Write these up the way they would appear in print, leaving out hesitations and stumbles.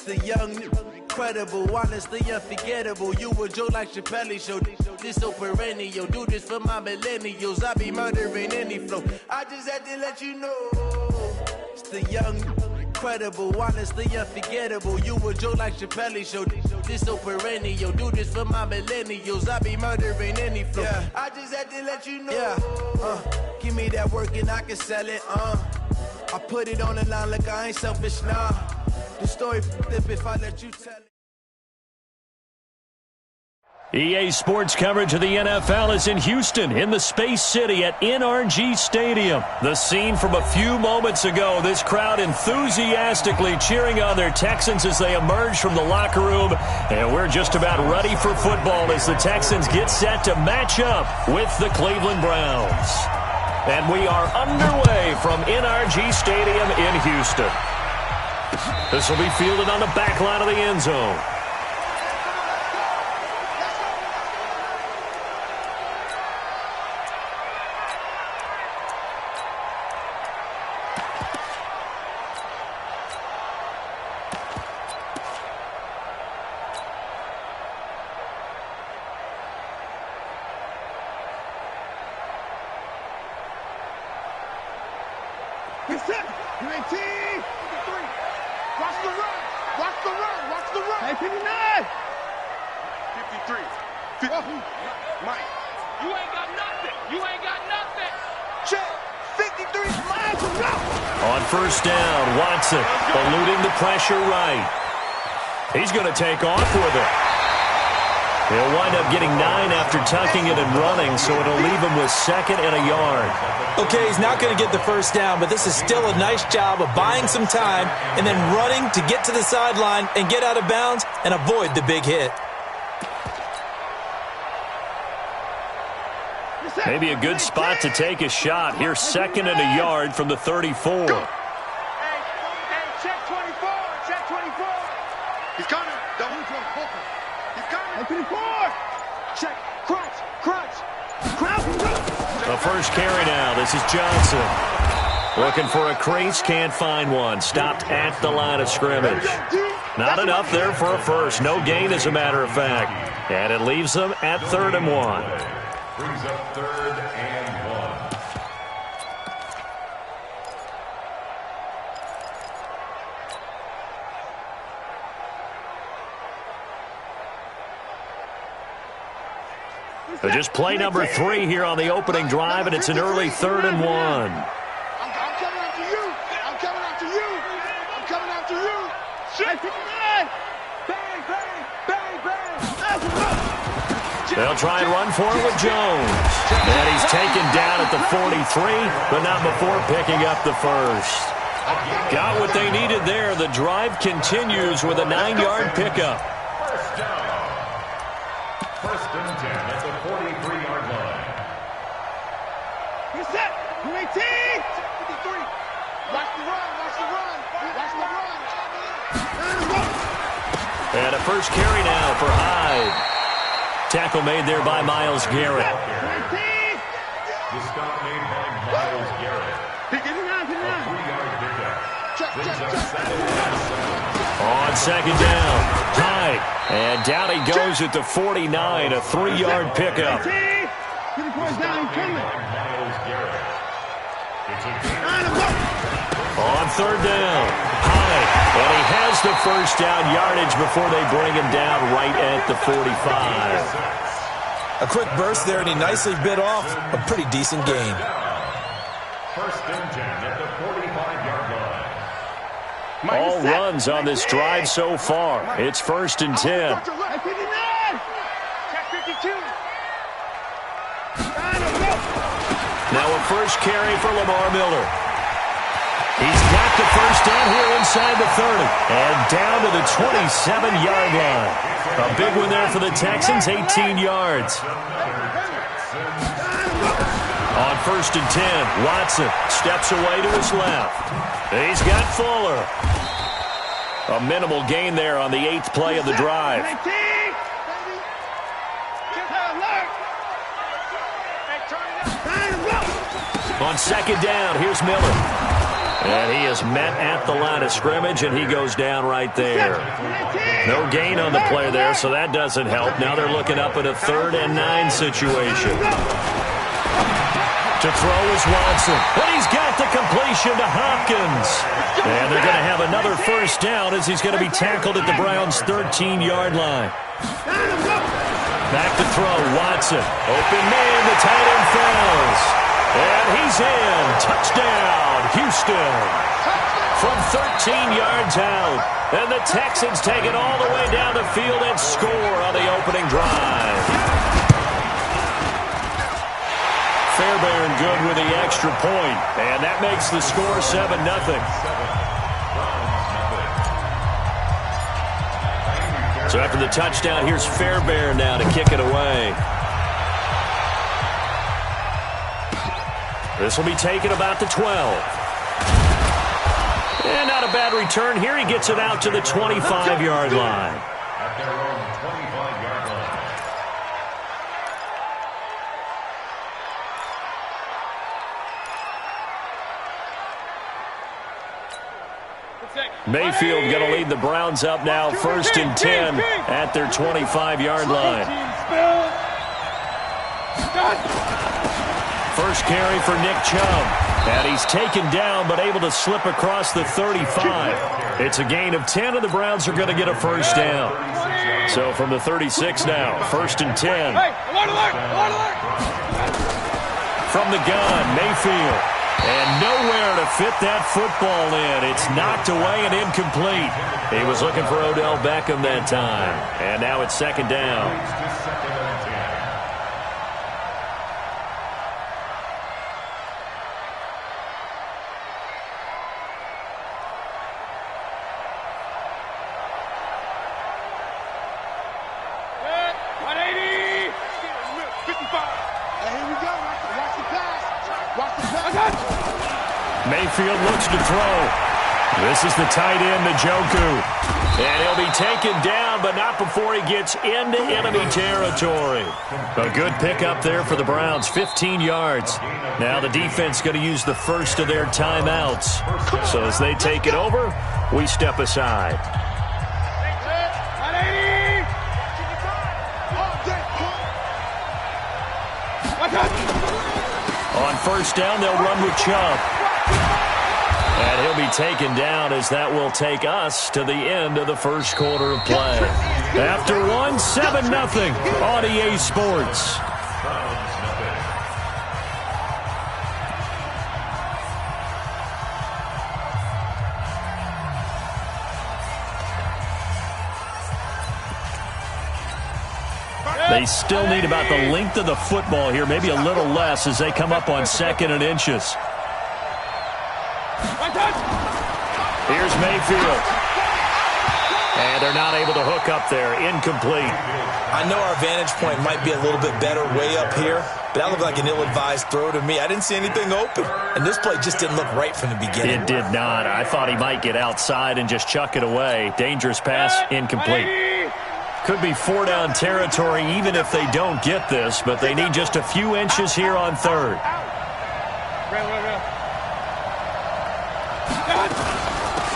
The young, incredible, honestly unforgettable. You a Joe like Chappelle show. This so perennial. Do this for my millennials. I be murdering any flow. I just had to let you know. It's the young, incredible, honestly unforgettable. You a Joe like Chappelle show. This so perennial. Do this for my millennials. I be murdering any flow. Yeah. I just had to let you know. Yeah. Give me that work and I can sell it. I put it on the line like I ain't selfish, nah. The story flip if I let you tell it. EA Sports coverage of the NFL is in Houston, in the Space City at NRG Stadium. The scene from a few moments ago, this crowd enthusiastically cheering on their Texans as they emerge from the locker room. And we're just about ready for football as the Texans get set to match up with the Cleveland Browns. And we are underway from NRG Stadium in Houston. This will be fielded on the back line of the end zone. On first down, Watson eluding the pressure right. He's going to take off with it. He'll wind up getting 9 after tucking it and running, so it'll leave him with 2nd and a yard. Okay, he's not going to get the first down, but this is still a nice job of buying some time and then running to get to the sideline and get out of bounds and avoid the big hit. Maybe a good spot to take a shot. Here's 2nd and a yard from the 34. Hey, check 24. Check 24. He's coming. Double jump. He's coming. 24. Check. Crunch. The first carry now. This is Johnson. Looking for a crease. Can't find one. Stopped at the line of scrimmage. Not enough there for a first. No gain, as a matter of fact. And it leaves them at 3rd and 1. Brings up 3rd and 1. So just play number 3 here on the opening drive, and it's an early 3rd and 1. I'm coming after you. I'm coming after you. Shit. Bang. They'll try and run for it with Jones. And he's taken down at the 43, but not before picking up the first. Got what they needed there. The drive continues with a 9-yard pickup. First down. 1st and 10 at the 43-yard line. He's set. 18. 53. Watch the run. And a first carry now for Hyde. Tackle made there by Myles Garrett. The stop made by Myles Garrett. A 3-yard pickup. Brings up 2nd and 7. On 2nd down, Hyde. And down he goes at the 49, a 3-yard pickup. On 3rd down, Hyde. And he has the first down yardage before they bring him down right at the 45. A quick burst there, and he nicely bit off a pretty decent gain. 1st and 10 at the 45-yard line. All runs on this drive so far. It's 1st and 10. Now a first carry for Lamar Miller. He's got the first down here inside the 30. And down to the 27-yard line. A big one there for the Texans, 18 yards. On 1st and 10, Watson steps away to his left. He's got Fuller. A minimal gain there on the 8th play of the drive. On second down, here's Miller. And he is met at the line of scrimmage, and he goes down right there. No gain on the play there, so that doesn't help. Now they're looking up at a 3rd and 9 situation. To throw is Watson, and he's got the completion to Hopkins. And they're going to have another first down as he's going to be tackled at the Browns' 13-yard line. Back to throw, Watson. Open man, the tight end falls. And he's in. Touchdown, Houston. From 13 yards out. And the Texans take it all the way down the field and score on the opening drive. Fairbairn good with the extra point. And that makes the score 7-0. So after the touchdown, here's Fairbairn now to kick it away. This will be taken about the 12. And not a bad return here. He gets it out to the 25-yard line. At their own 25-yard line. Mayfield going to lead the Browns up now, 1st and 10 at their 25-yard line. First carry for Nick Chubb. And he's taken down but able to slip across the 35. It's a gain of 10, and the Browns are going to get a first down. So from the 36 now, 1st and 10. From the gun, Mayfield. And nowhere to fit that football in. It's knocked away and incomplete. He was looking for Odell Beckham that time. And now it's 2nd down. Mayfield looks to throw. This is the tight end, Njoku. And he'll be taken down, but not before he gets into enemy territory. A good pickup there for the Browns, 15 yards. Now the defense going to use the first of their timeouts. So as they take it over, we step aside. On first down, they'll run with Chubb. And he'll be taken down as that will take us to the end of the first quarter of play. After one, 7-0 on EA Sports. They still need about the length of the football here, maybe a little less as they come up on 2nd and inches. Here's Mayfield. And they're not able to hook up there. Incomplete. I know our vantage point might be a little bit better way up here, but that looked like an ill-advised throw to me. I didn't see anything open. And this play just didn't look right from the beginning. It did not. I thought he might get outside and just chuck it away. Dangerous pass, incomplete. Could be 4-down territory even if they don't get this, but they need just a few inches here on 3rd.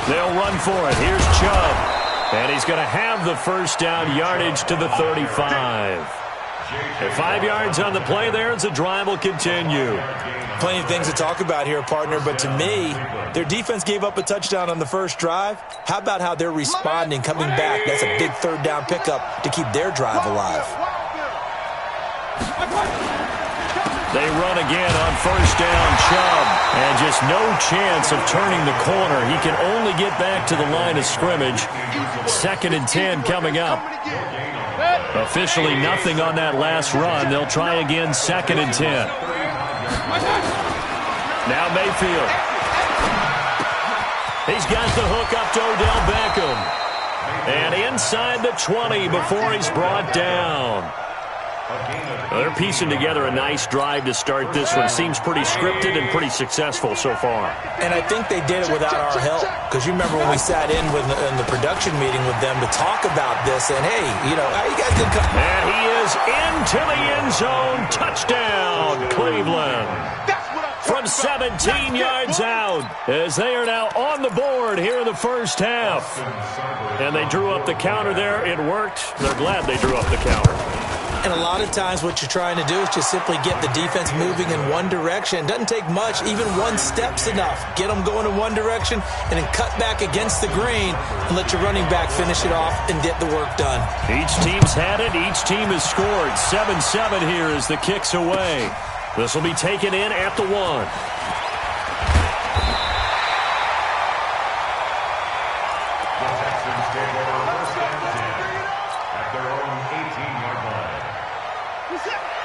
They'll run for it. Here's Chubb. And he's going to have the first down, yardage to the 35. And 5 yards on the play there as the drive will continue. Plenty of things to talk about here, partner, but to me, their defense gave up a touchdown on the first drive. How about how they're responding, coming back? That's a big 3rd down pickup to keep their drive alive. They run again on first down, Chubb. And just no chance of turning the corner. He can only get back to the line of scrimmage. 2nd and 10 coming up. Officially nothing on that last run. They'll try again, 2nd and 10. Now Mayfield. He's got the hook up to Odell Beckham. And inside the 20 before he's brought down. They're piecing together a nice drive to start this one. Seems pretty scripted and pretty successful so far. And I think they did it without our help. Because you remember when we sat in the production meeting with them to talk about this. And, hey, you know, you guys did come. And he is into the end zone. Touchdown, Cleveland. From from 17 yards out as they are now on the board here in the first half. And they drew up the counter there. It worked. They're glad they drew up the counter. And a lot of times what you're trying to do is just simply get the defense moving in one direction. It doesn't take much. Even one step's enough. Get them going in one direction and then cut back against the grain and let your running back finish it off and get the work done. Each team's had it. Each team has scored. 7-7 here as the kick's away. This will be taken in at the 1.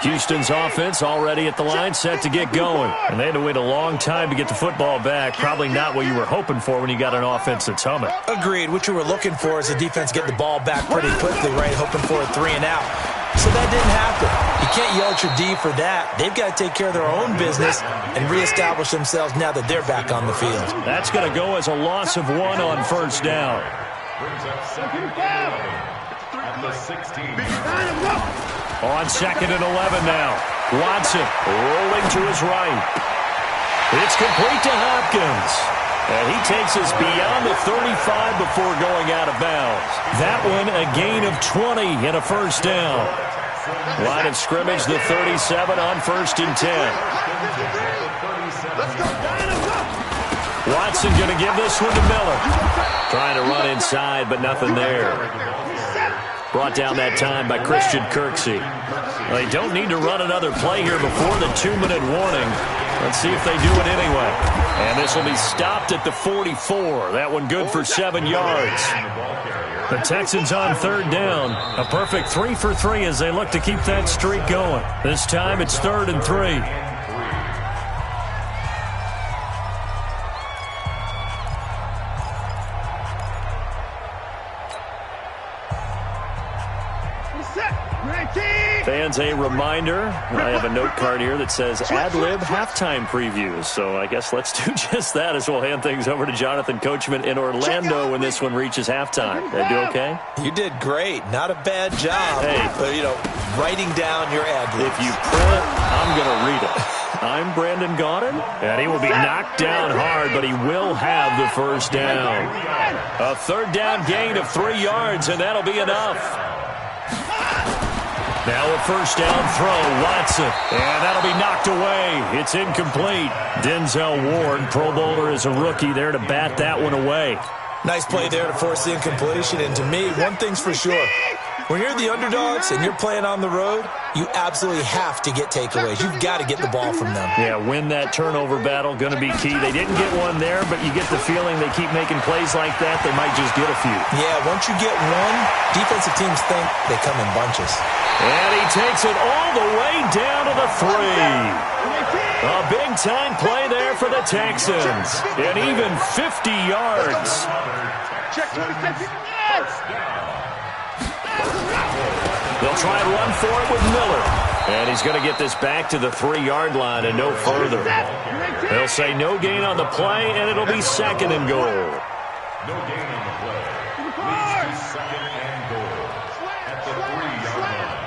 Houston's offense already at the line, set to get going. And they had to wait a long time to get the football back. Probably not what you were hoping for when you got an offense that's humming. Agreed. What you were looking for is the defense get the ball back pretty quickly, right? Hoping for a 3 and out. So that didn't happen. You can't yell at your D for that. They've got to take care of their own business and reestablish themselves now that they're back on the field. That's going to go as a loss of 1 on first down. Brings up 2nd and 11 at the 16. On 2nd and 11 now. Watson rolling to his right. It's complete to Hopkins. And he takes us beyond the 35 before going out of bounds. That one a gain of 20 and a first down. Line of scrimmage, the 37 on 1st and 10. Watson going to give this one to Miller. Trying to run inside, but nothing there. Brought down that time by Christian Kirksey. Well, they don't need to run another play here before the 2-minute warning. Let's see if they do it anyway. And this will be stopped at the 44. That one good for 7 yards. The Texans on 3rd down. A perfect 3 for 3 as they look to keep that streak going. This time it's 3rd and 3. Fans, a reminder, I have a note card here that says ad-lib halftime previews. So I guess let's do just that as we'll hand things over to Jonathan Coachman in Orlando when this one reaches halftime. Did I do okay? You did great. Not a bad job. Hey. But, writing down your ad-libs. If you print it, I'm going to read it. I'm Brandon Gaudin, and he will be knocked down hard, but he will have the first down. A 3rd down gain of 3 yards, and that'll be enough. Now a first down throw, Watson, and that'll be knocked away. It's incomplete. Denzel Ward, Pro Bowler as a rookie, there to bat that one away. Nice play there to force the incompletion, and to me, one thing's for sure. When you're the underdogs and you're playing on the road, you absolutely have to get takeaways. You've got to get the ball from them. Yeah, win that turnover battle, going to be key. They didn't get one there, but you get the feeling they keep making plays like that, they might just get a few. Yeah, once you get one, defensive teams think they come in bunches. And he takes it all the way down to the 3. A big-time play there for the Texans. And even 50 yards. They'll try and run for it with Miller. And he's going to get this back to the 3-yard line and no further. They'll say no gain on the play, and it'll be 2nd and goal. No gain on the play. Leads to 2nd and goal at the 3-yard line.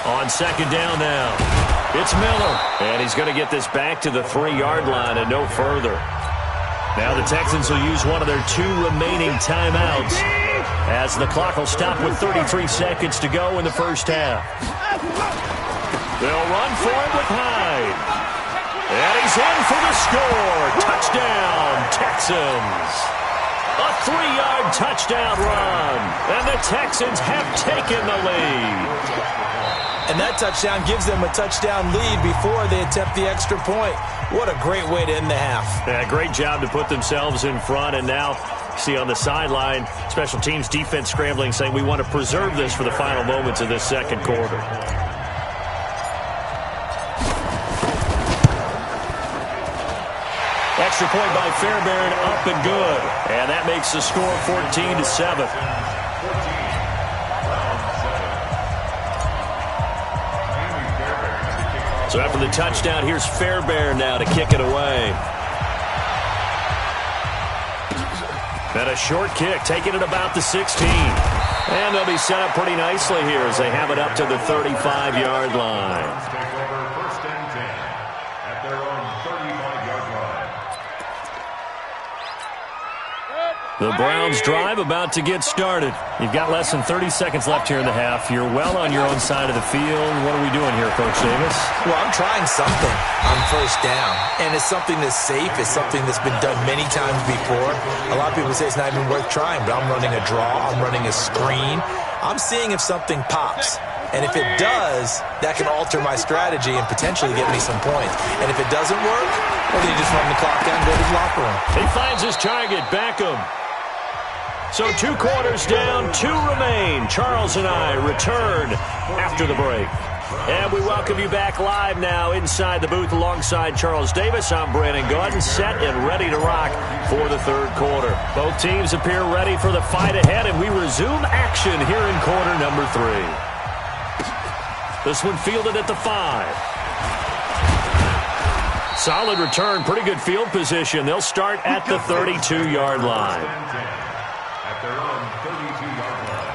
On 2nd down now, it's Miller. And he's going to get this back to the 3-yard line and no further. Now the Texans will use one of their 2 remaining timeouts as the clock will stop with 33 seconds to go in the first half. They'll run for it with Hyde. And he's in for the score. Touchdown, Texans. A 3-yard touchdown run. And the Texans have taken the lead. And that touchdown gives them a touchdown lead before they attempt the extra point. What a great way to end the half. Yeah, great job to put themselves in front. And now, see on the sideline, special teams defense scrambling, saying we want to preserve this for the final moments of this second quarter. Extra point by Fairbairn, up and good. And that makes the score 14-7. So after the touchdown, here's Fairbairn now to kick it away. And a short kick, taking it about the 16. And they'll be set up pretty nicely here as they have it up to the 35-yard line. The Browns drive about to get started. You've got less than 30 seconds left here in the half. You're well on your own side of the field. What are we doing here, Coach Davis? Well, I'm trying something on first down, and it's something that's safe. It's something that's been done many times before. A lot of people say it's not even worth trying, but I'm running a draw. I'm running a screen. I'm seeing if something pops. And if it does, that can alter my strategy and potentially get me some points. And if it doesn't work, well, then you just run the clock down and go to the locker room. He finds his target, Beckham. So 2 quarters down, 2 remain. Charles and I return after the break. And we welcome you back live now inside the booth alongside Charles Davis. I'm Brandon Gaudin, set and ready to rock for the third quarter. Both teams appear ready for the fight ahead, and we resume action here in quarter number 3. This one fielded at the 5. Solid return, pretty good field position. They'll start at the 32-yard line. At their own 32-yard line.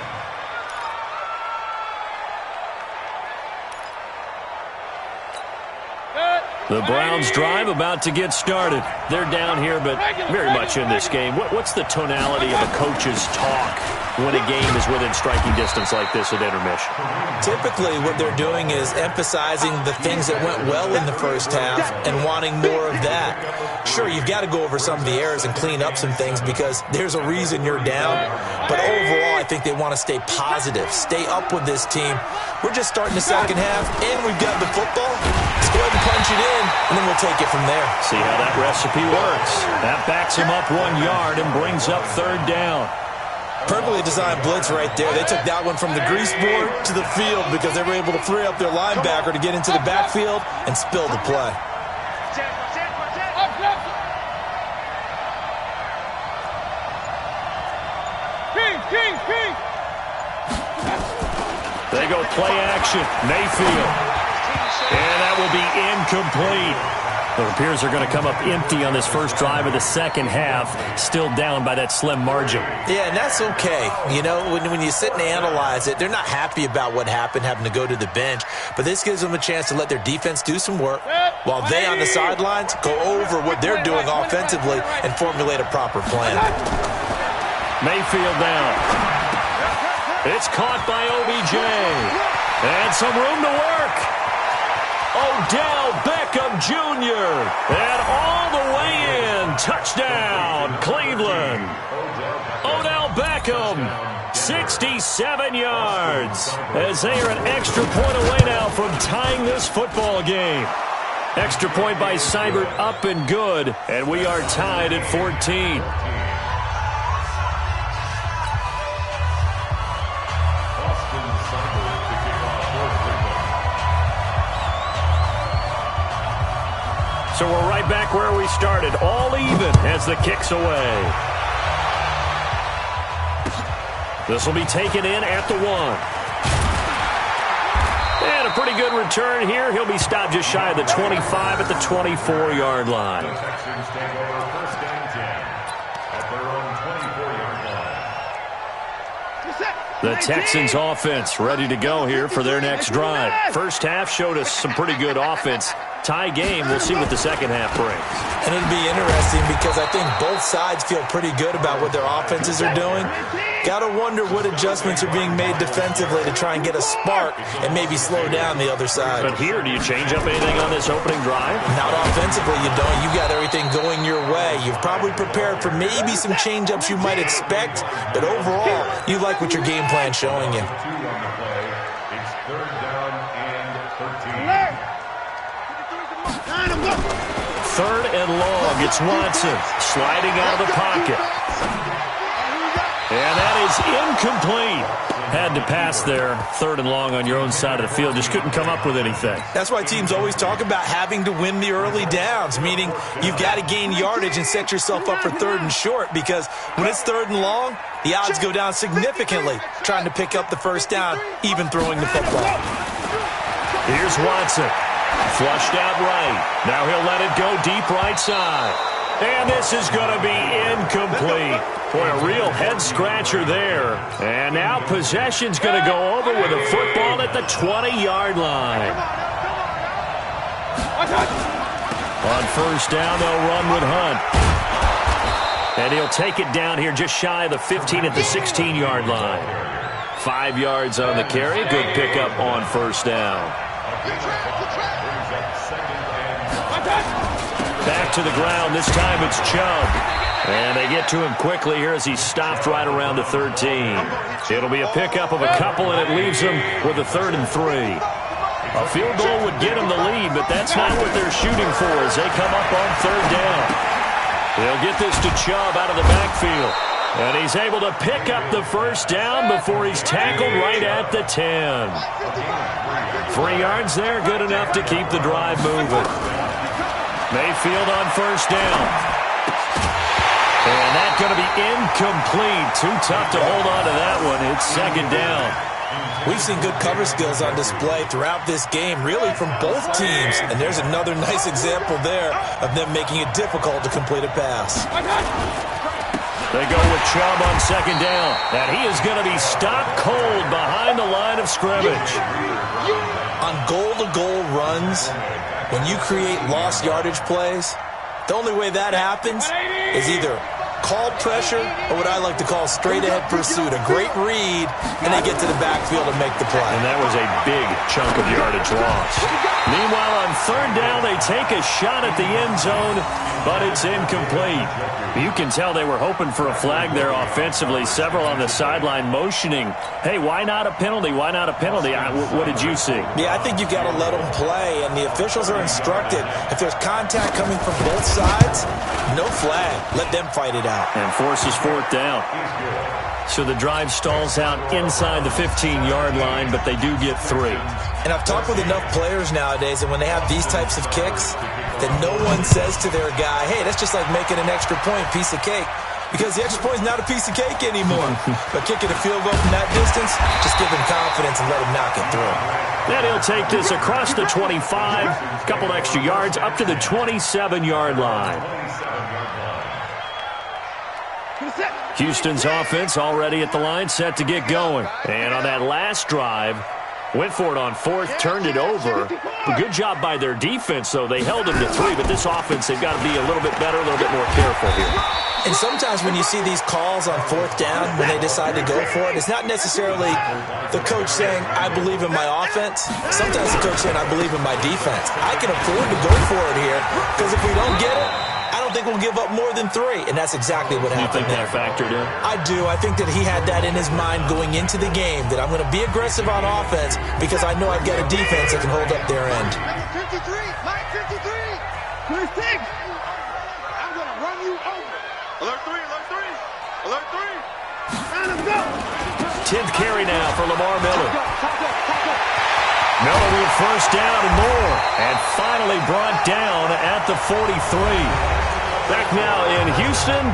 The Browns drive about to get started. They're down here, but very much in this game. What's the tonality of a coach's talk when a game is within striking distance like this at intermission? Typically, what they're doing is emphasizing the things that went well in the first half and wanting more of that. Sure, you've got to go over some of the errors and clean up some things because there's a reason you're down. But overall, I think they want to stay positive, stay up with this team. We're just starting the second half, and we've got the football. Let's go ahead and punch it in, and then we'll take it from there. See how that recipe works. That backs him up 1 yard and brings up third down. Perfectly designed blitz right there. They took that one from the grease board to the field because they were able to free up their linebacker to get into the backfield and spill the play. They go play action. Mayfield. And that will be incomplete. It appears they're going to come up empty on this first drive of the second half, still down by that slim margin. Yeah, and that's okay. You know, when you sit and analyze it, they're not happy about what happened, having to go to the bench. But this gives them a chance to let their defense do some work while they on the sidelines go over what they're doing offensively and formulate a proper plan. Mayfield down. It's caught by OBJ. And some room to work. Odell Beckham Jr. And all the way in. Touchdown, Cleveland. Odell Beckham, 67 yards. As they are an extra point away now from tying this football game. Extra point by Seibert up and good. And we are tied at 14. So we're right back where we started, all even as the kick's away. This will be taken in at the 1. And a pretty good return here. He'll be stopped just shy of the 25 at the 24-yard line. The Texans take over first and 10 at their own 24-yard line. The Texans offense ready to go here for their next drive. First half showed us some pretty good offense. Tie game. We'll see what the second half brings. And it'll be interesting because I think both sides feel pretty good about what their offenses are doing. Got to wonder what adjustments are being made defensively to try and get a spark and maybe slow down the other side. But here, do you change up anything on this opening drive? Not offensively, you don't. You got everything going your way. You've probably prepared for maybe some change-ups you might expect, but overall, you like what your game plan's showing you. 2 on the play. It's third down and 13. Third and long. It's Watson sliding out of the pocket. And that is incomplete. Had to pass there. Third and long on your own side of the field. Just couldn't come up with anything. That's why teams always talk about having to win the early downs, meaning you've got to gain yardage and set yourself up for third and short, because when it's third and long, the odds go down significantly trying to pick up the first down, even throwing the football. Here's Watson. Flushed out right. Now he'll let it go deep right side. And this is going to be incomplete. Boy, a real head-scratcher there. And now possession's going to go over with a football at the 20-yard line. On first down, they'll run with Hunt. And he'll take it down here just shy of the 15 at the 16-yard line. 5 yards on the carry. Good pickup on first down. Back to the ground. This time it's Chubb. And they get to him quickly here as he's stopped right around the 13. It'll be a pickup of a couple, and it leaves him with a 3rd and 3. A field goal would get him the lead, but that's not what they're shooting for as they come up on 3rd down. They'll get this to Chubb out of the backfield. And he's able to pick up the first down before he's tackled right at the 10. 3 yards there, good enough to keep the drive moving. Mayfield on first down. And that's going to be incomplete. Too tough to hold on to that one. It's 2nd down. We've seen good cover skills on display throughout this game, really from both teams. And there's another nice example there of them making it difficult to complete a pass. They go with Chubb on 2nd down. And he is going to be stopped cold behind the line of scrimmage. On goal-to-goal runs, when you create lost yardage plays, the only way that happens is either called pressure or what I like to call straight-ahead pursuit. A great read, and they get to the backfield and make the play. And that was a big chunk of yardage loss. Meanwhile, on 3rd down, they take a shot at the end zone, but it's incomplete. You can tell they were hoping for a flag there offensively. Several on the sideline motioning, hey, why not a penalty? Why not a penalty? What did you see? Yeah, I think you've got to let them play, and the officials are instructed. If there's contact coming from both sides, no flag. Let them fight it out. And forces 4th down. So the drive stalls out inside the 15-yard line, but they do get 3. And I've talked with enough players nowadays that when they have these types of kicks, that no one says to their guy, hey, that's just like making an extra point, piece of cake. Because the extra point is not a piece of cake anymore. But kicking a field goal from that distance, just give him confidence and let him knock it through. Then he'll take this across the 25, a couple extra yards, up to the 27-yard line. Houston's offense already at the line, set to get going. And on that last drive, went for it on 4th, turned it over. A good job by their defense, though. They held them to 3, but this offense, they've got to be a little bit better, a little bit more careful here. And sometimes when you see these calls on 4th down, when they decide to go for it, it's not necessarily the coach saying, I believe in my offense. Sometimes the coach saying, I believe in my defense. I can afford to go for it here, because if we don't get it, I don't think we'll give up more than 3, and that's exactly what happened there. You think that factored in? I do. I think that he had that in his mind going into the game, that I'm going to be aggressive on offense because I know I've got a defense that can hold up their end. 53, Mike 53, 26. I'm going to run you over. Alert 3, alert 3, alert 3. Time to go. 10th carry now for Lamar Miller. Miller with first down and more, and finally brought down at the 43. Back now in Houston.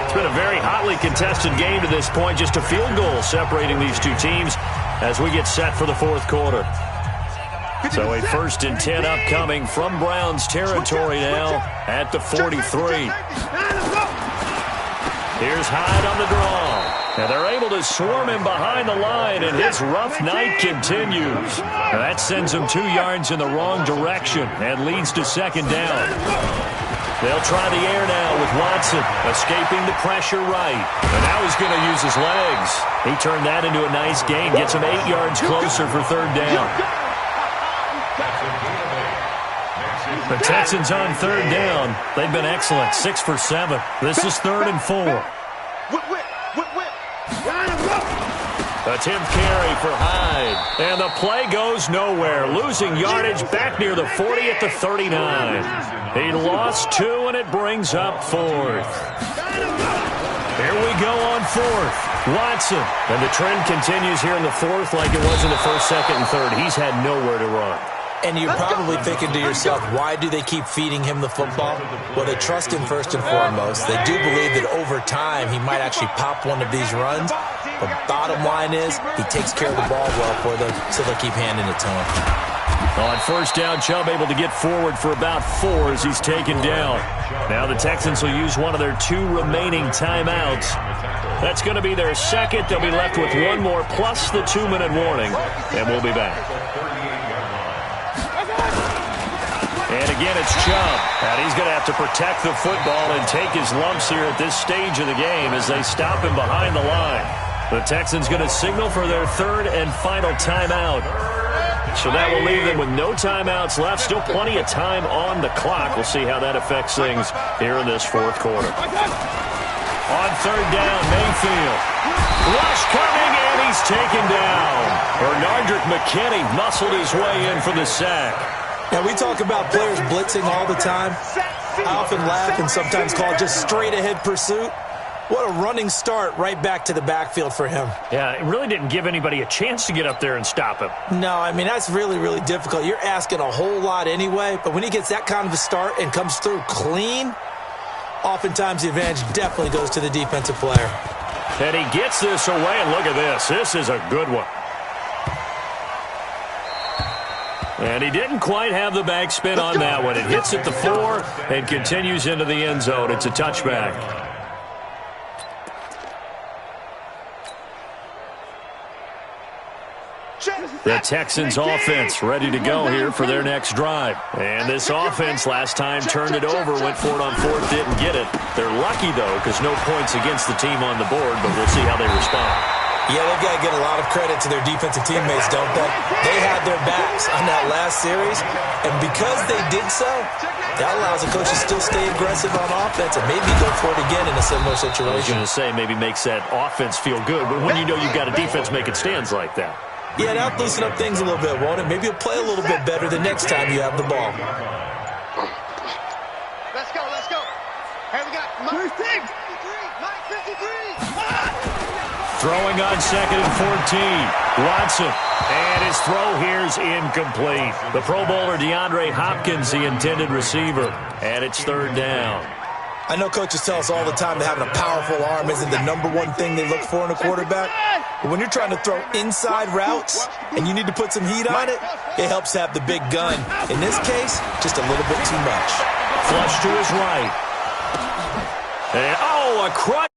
It's been a very hotly contested game to this point. Just a field goal separating these two teams as we get set for the 4th quarter. So a 1st and 10 upcoming from Browns territory now at the 43. Here's Hyde on the draw. And they're able to swarm him behind the line, and his rough night continues. Now that sends him 2 yards in the wrong direction and leads to 2nd down. They'll try the air now with Watson, escaping the pressure right. And now he's going to use his legs. He turned that into a nice gain, gets him 8 yards closer for 3rd down. The Texans on 3rd down. They've been excellent, 6 for 7. This is 3rd and 4. A 10th carry for Hyde. And the play goes nowhere. Losing yardage back near the 40 at the 39. He lost 2, and it brings up 4th. Here we go on 4th. Watson. And the trend continues here in the 4th like it was in the 1st, 2nd, and 3rd. He's had nowhere to run. And you're probably thinking to yourself, why do they keep feeding him the football? Well, they trust him first and foremost. They do believe that over time he might actually pop one of these runs. But bottom line is he takes care of the ball well for them, so they'll keep handing it to him. On 1st down, Chubb able to get forward for about 4 as he's taken down. Now the Texans will use one of their 2 remaining timeouts. That's going to be their 2nd. They'll be left with 1 more plus the 2-minute warning, and we'll be back. And again, it's Chubb. And he's going to have to protect the football and take his lumps here at this stage of the game as they stop him behind the line. The Texans going to signal for their third and final timeout. So that will leave them with no timeouts left. Still plenty of time on the clock. We'll see how that affects things here in this fourth quarter. On third down, Mayfield. Rush coming, and he's taken down. Bernardrick McKinney muscled his way in for the sack. Now, we talk about players blitzing all the time. I often laugh and sometimes call it just straight-ahead pursuit. What a running start right back to the backfield for him. Yeah, it really didn't give anybody a chance to get up there and stop him. No, I mean, that's really, really difficult. You're asking a whole lot anyway, but when he gets that kind of a start and comes through clean, oftentimes the advantage definitely goes to the defensive player. And he gets this away, and look at this. This is a good one. And he didn't quite have the backspin on that one. It hits at the 4 and continues into the end zone. It's a touchback. The Texans offense ready to go here for their next drive. And this offense last time turned it over, went for it on fourth, didn't get it. They're lucky, though, because no points against the team on the board, but we'll see how they respond. Yeah, they've got to get a lot of credit to their defensive teammates, don't they? They had their backs on that last series, and because they did so, that allows the coach to still stay aggressive on offense and maybe go for it again in a similar situation. I was going to say maybe makes that offense feel good, but when you know you've got a defense making stands like that. Yeah, that'll loosen up things a little bit, won't it? Maybe you'll play a little bit better the next time you have the ball. Let's go, let's go. Hey, we got Mike 53. Throwing on second and 14. Watson. And his throw here's incomplete. The Pro Bowler DeAndre Hopkins, the intended receiver. And it's third down. I know coaches tell us all the time that having a powerful arm isn't the number one thing they look for in a quarterback. But when you're trying to throw inside routes and you need to put some heat on it, it helps to have the big gun. In this case, just a little bit too much. Flush to his right. And, oh, a crutch.